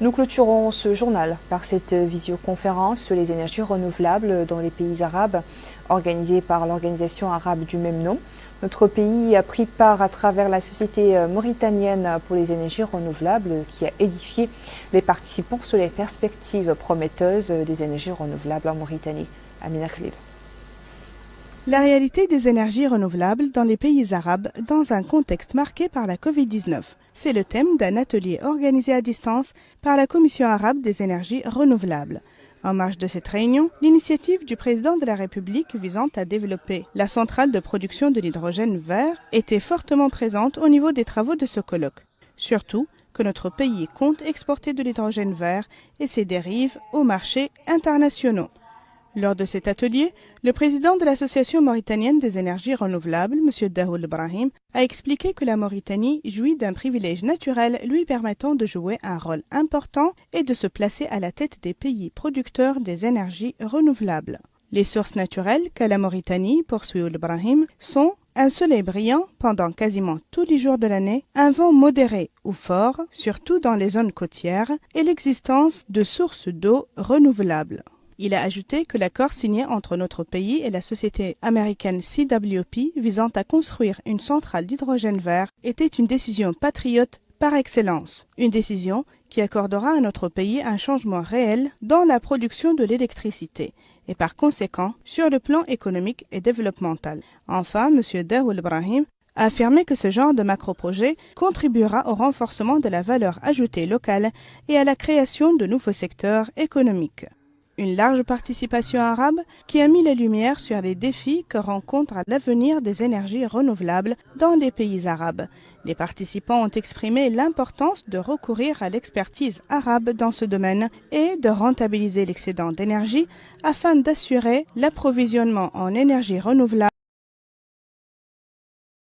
Nous clôturons ce journal par cette visioconférence sur les énergies renouvelables dans les pays arabes, organisée par l'organisation arabe du même nom. Notre pays a pris part à travers la Société mauritanienne pour les énergies renouvelables qui a édifié les participants sur les perspectives prometteuses des énergies renouvelables en Mauritanie. Amina Khalil. La réalité des énergies renouvelables dans les pays arabes dans un contexte marqué par la Covid-19. C'est le thème d'un atelier organisé à distance par la Commission arabe des énergies renouvelables. En marge de cette réunion, l'initiative du président de la République visant à développer la centrale de production de l'hydrogène vert était fortement présente au niveau des travaux de ce colloque. Surtout que notre pays compte exporter de l'hydrogène vert et ses dérives aux marchés internationaux. Lors de cet atelier, le président de l'Association mauritanienne des énergies renouvelables, M. Dahoul Ibrahim, a expliqué que la Mauritanie jouit d'un privilège naturel lui permettant de jouer un rôle important et de se placer à la tête des pays producteurs des énergies renouvelables. Les sources naturelles qu'a la Mauritanie, poursuit Ibrahim, sont un soleil brillant pendant quasiment tous les jours de l'année, un vent modéré ou fort, surtout dans les zones côtières, et l'existence de sources d'eau renouvelables. Il a ajouté que l'accord signé entre notre pays et la société américaine CWP visant à construire une centrale d'hydrogène vert était une décision patriote par excellence. Une décision qui accordera à notre pays un changement réel dans la production de l'électricité et par conséquent sur le plan économique et développemental. Enfin, M. Dahoul Ibrahim a affirmé que ce genre de macro-projet contribuera au renforcement de la valeur ajoutée locale et à la création de nouveaux secteurs économiques. Une large participation arabe qui a mis la lumière sur les défis que rencontre l'avenir des énergies renouvelables dans les pays arabes. Les participants ont exprimé l'importance de recourir à l'expertise arabe dans ce domaine et de rentabiliser l'excédent d'énergie afin d'assurer l'approvisionnement en énergie renouvelable